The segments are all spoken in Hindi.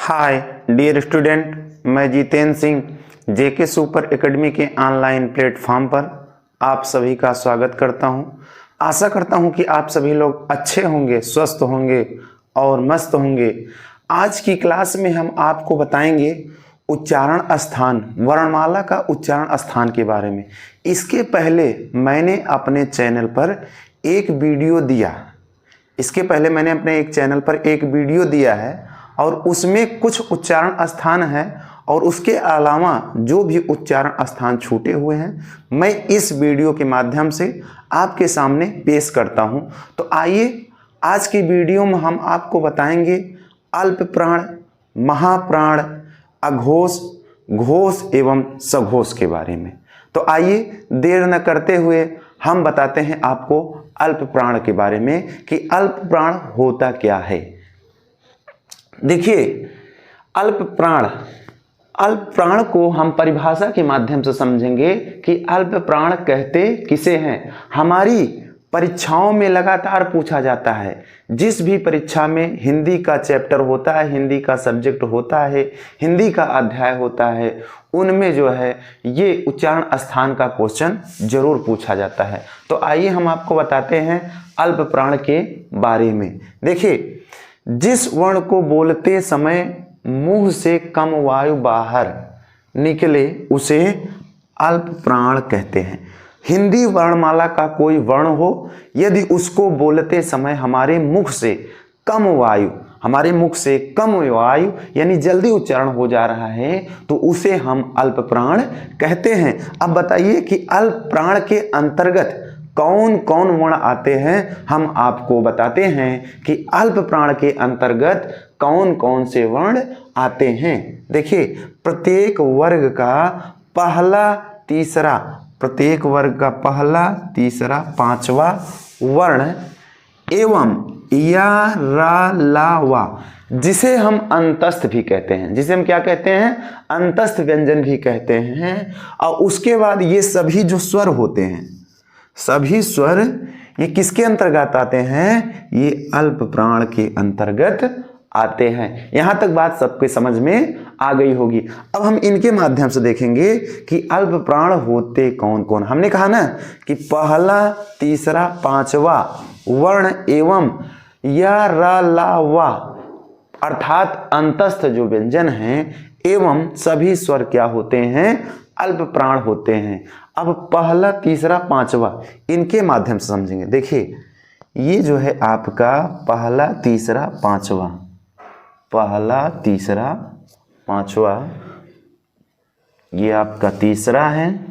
हाय डियर स्टूडेंट, मैं जितेंद्र सिंह जेके सुपर एकेडमी के ऑनलाइन प्लेटफॉर्म पर आप सभी का स्वागत करता हूं। आशा करता हूं कि आप सभी लोग अच्छे होंगे, स्वस्थ होंगे और मस्त होंगे। आज की क्लास में हम आपको बताएंगे उच्चारण स्थान, वर्णमाला का उच्चारण स्थान के बारे में। इसके पहले मैंने अपने चैनल पर एक वीडियो दिया है और उसमें कुछ उच्चारण स्थान है और उसके अलावा जो भी उच्चारण स्थान छूटे हुए हैं मैं इस वीडियो के माध्यम से आपके सामने पेश करता हूं। तो आइए आज की वीडियो में हम आपको बताएंगे अल्प प्राण, महाप्राण, अघोष, घोष एवं सघोष के बारे में। तो आइए देर न करते हुए हम बताते हैं आपको अल्प प्राण के बारे में कि अल्प प्राण होता क्या है। देखिए, अल्प प्राण को हम परिभाषा के माध्यम से समझेंगे कि अल्प प्राण कहते किसे हैं। हमारी परीक्षाओं में लगातार पूछा जाता है। जिस भी परीक्षा में हिंदी का चैप्टर होता है, हिंदी का सब्जेक्ट होता है, हिंदी का अध्याय होता है, उनमें जो है ये उच्चारण स्थान का क्वेश्चन जरूर पूछा जाता है। तो आइए हम आपको बताते हैं अल्प प्राण के बारे में। देखिए, जिस वर्ण को बोलते समय मुंह से कम वायु बाहर निकले उसे अल्प प्राण कहते हैं। हिंदी वर्णमाला का कोई वर्ण हो, यदि उसको बोलते समय हमारे मुख से कम वायु यानी जल्दी उच्चारण हो जा रहा है तो उसे हम अल्प प्राण कहते हैं। अब बताइए कि अल्प प्राण के अंतर्गत कौन कौन वर्ण आते हैं। हम आपको बताते हैं कि अल्प प्राण के अंतर्गत कौन कौन से वर्ण आते हैं। देखिए, प्रत्येक वर्ग का पहला, तीसरा, पांचवा वर्ण एवं या, रा, ला, वा, जिसे हम अंतस्थ भी कहते हैं, जिसे हम क्या कहते हैं, अंतस्थ व्यंजन भी कहते हैं। और उसके बाद ये सभी जो स्वर होते हैं, सभी स्वर ये किसके अंतर्गत आते हैं, ये अल्प प्राण के अंतर्गत आते हैं। यहां तक बात सबके समझ में आ गई होगी। अब हम इनके माध्यम से देखेंगे कि अल्प प्राण होते कौन कौन। हमने कहा ना कि पहला, तीसरा, पांचवा वर्ण एवं या, रा, ला, वा अर्थात अंतस्थ जो व्यंजन हैं एवं सभी स्वर क्या होते हैं, अल्प प्राण होते हैं। अब पहला, तीसरा, पांचवा इनके माध्यम से समझेंगे। देखिए, ये जो है आपका पहला, तीसरा, पांचवा, ये आपका तीसरा है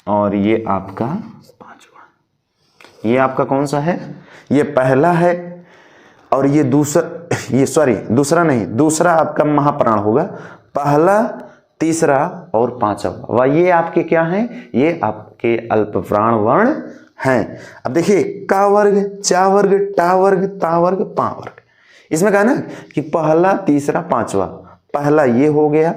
और ये आपका पांचवा। ये आपका कौन सा है, ये पहला है और ये दूसरा आपका महाप्राण होगा। पहला, तीसरा और पांचवा, वह ये आपके क्या हैं, ये आपके अल्प प्राण वर्ण हैं। अब देखिए, का वर्ग, चा वर्ग, टा वर्ग, ता वर्ग, पा वर्ग। इसमें कहा ना कि पहला, तीसरा, पांचवा। पहला ये हो गया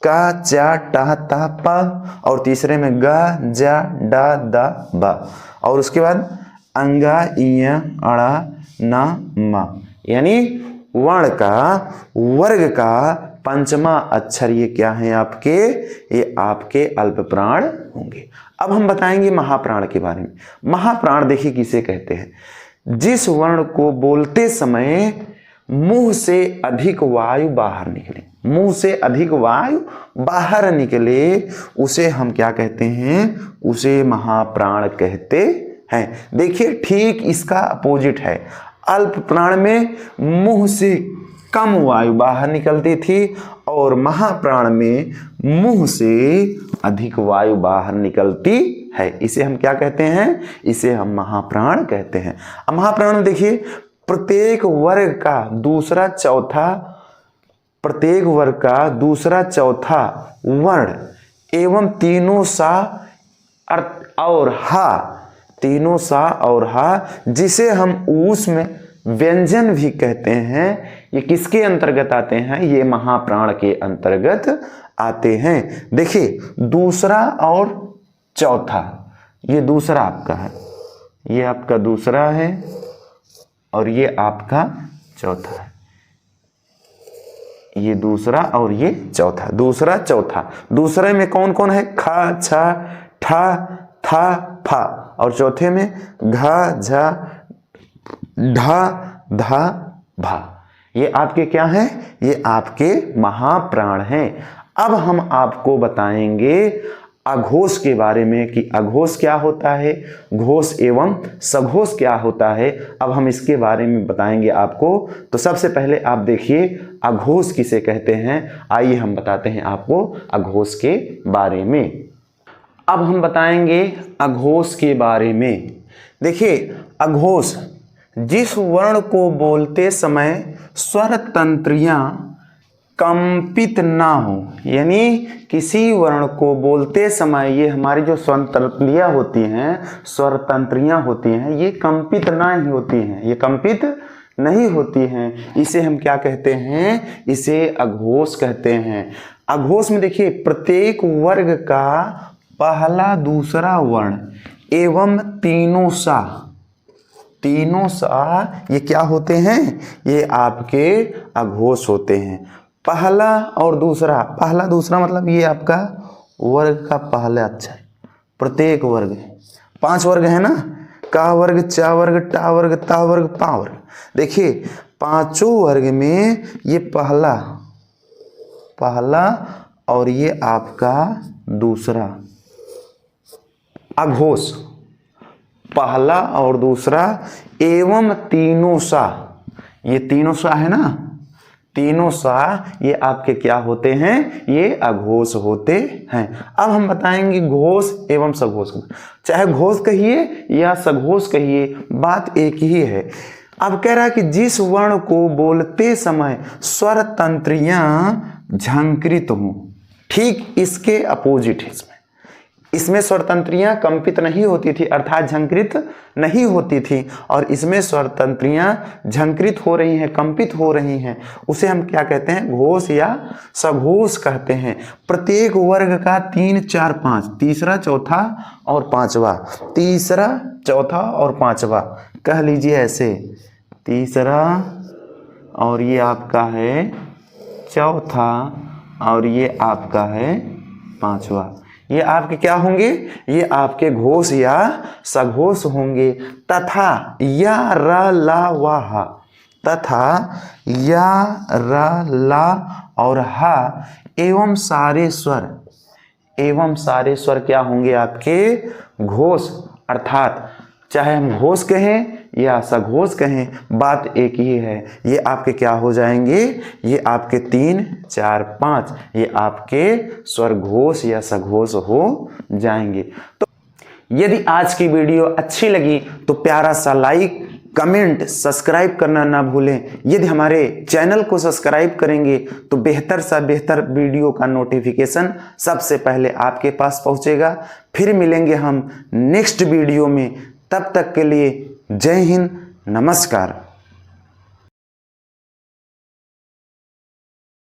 का, चा, टा, ता, पा और तीसरे में गा, जा, डा, दा, बा और उसके बाद अंगा, इया, अड़ा, ना, मा, यानी वर्ण का, वर्ग का पंचमा अक्षर ये क्या है आपके, ये आपके अल्प प्राण होंगे। अब हम बताएंगे महाप्राण के बारे में। महाप्राण देखिए किसे कहते हैं, जिस वर्ण को बोलते समय मुंह से अधिक वायु बाहर निकले उसे हम क्या कहते हैं, उसे महाप्राण कहते हैं। देखिए, ठीक इसका अपोजिट है। अल्प प्राण में मुंह से कम वायु बाहर निकलती थी और महाप्राण में मुंह से अधिक वायु बाहर निकलती है। इसे हम क्या कहते हैं, इसे हम महाप्राण कहते हैं। अब महाप्राण में देखिए, प्रत्येक वर्ग का दूसरा चौथा वर्ण एवं तीनों सा और हा जिसे हम ऊस में व्यंजन भी कहते हैं, ये किसके अंतर्गत आते हैं, ये महाप्राण के अंतर्गत आते हैं। देखिए, दूसरा और चौथा, ये दूसरा आपका है, ये आपका दूसरा है और ये आपका चौथा है, ये दूसरा और ये चौथा, दूसरा चौथा। दूसरे में कौन कौन है? खा, छा, ठा, था, फा, और चौथे में घा, झा, ढा, धा, भा। ये आपके क्या हैं? ये आपके महाप्राण हैं। अब हम आपको बताएंगे अघोष के बारे में कि अघोष क्या होता है, घोष एवं सघोष क्या होता है। अब हम इसके बारे में बताएंगे आपको। तो सबसे पहले आप देखिए अघोष किसे कहते हैं। आइए हम बताते हैं आपको अघोष के बारे में। अब हम बताएंगे अघोष के बारे में। देखिए अघोष जिस वर्ण को बोलते समय स्वर तंत्रियां कंपित ना हो, यानी किसी वर्ण को बोलते समय ये हमारी जो स्वर तंत्रियां होती हैं, स्वर तंत्रियां होती हैं, ये कंपित ना ही होती हैं, ये कंपित नहीं होती हैं, इसे हम क्या कहते हैं? इसे अघोष कहते हैं। अघोष में देखिए प्रत्येक वर्ग का पहला दूसरा वर्ण एवं तीनों सा, तीनों सा ये क्या होते हैं? ये आपके अघोष होते हैं। पहला और दूसरा, पहला दूसरा मतलब ये आपका वर्ग का पहला अक्षर, प्रत्येक वर्ग है, 5 वर्ग है ना, का वर्ग, चा वर्ग, टा वर्ग, ता वर्ग, पा वर्ग। देखिए पांचों वर्ग में ये पहला और ये आपका दूसरा अघोष, पहला और दूसरा एवं तीनों सा, ये तीनों सा है ना, तीनों सा ये आपके क्या होते हैं? ये अघोष होते हैं। अब हम बताएंगे घोष एवं सघोष। चाहे घोष कहिए या सघोष कहिए, बात एक ही है। अब कह रहा है कि जिस वर्ण को बोलते समय स्वर तंत्रियां झंकृत हों, ठीक इसके अपोजिट है इसमें स्वर तंत्रियां कंपित नहीं होती थी, अर्थात झंकृत नहीं होती थी, और इसमें स्वर तंत्रियां झंकृत हो रही हैं, कंपित हो रही हैं, उसे हम क्या कहते हैं? घोष या सघोष कहते हैं। प्रत्येक वर्ग का 3, 4, 5, तीसरा, चौथा और पांचवा, तीसरा, चौथा और पांचवा कह लीजिए ऐसे, तीसरा और ये आपका है चौथा और ये आपका है पांचवा। ये आपके क्या होंगे? ये आपके घोष या सघोष होंगे। तथा या र ला व हा, तथा या र ला और हा एवं सारे स्वर, एवं सारे स्वर क्या होंगे? आपके घोष, अर्थात चाहे हम घोष कहें या सघोष कहें, बात एक ही है। ये आपके क्या हो जाएंगे? ये आपके 3, 4, 5 ये आपके स्वर घोष या सघोष हो जाएंगे। तो यदि आज की वीडियो अच्छी लगी तो प्यारा सा लाइक, कमेंट, सब्सक्राइब करना ना भूलें। यदि हमारे चैनल को सब्सक्राइब करेंगे तो बेहतर सा बेहतर वीडियो का नोटिफिकेशन सबसे पहले आपके पास पहुंचेगा। फिर मिलेंगे हम नेक्स्ट वीडियो में, तब तक के लिए जय हिंद, नमस्कार।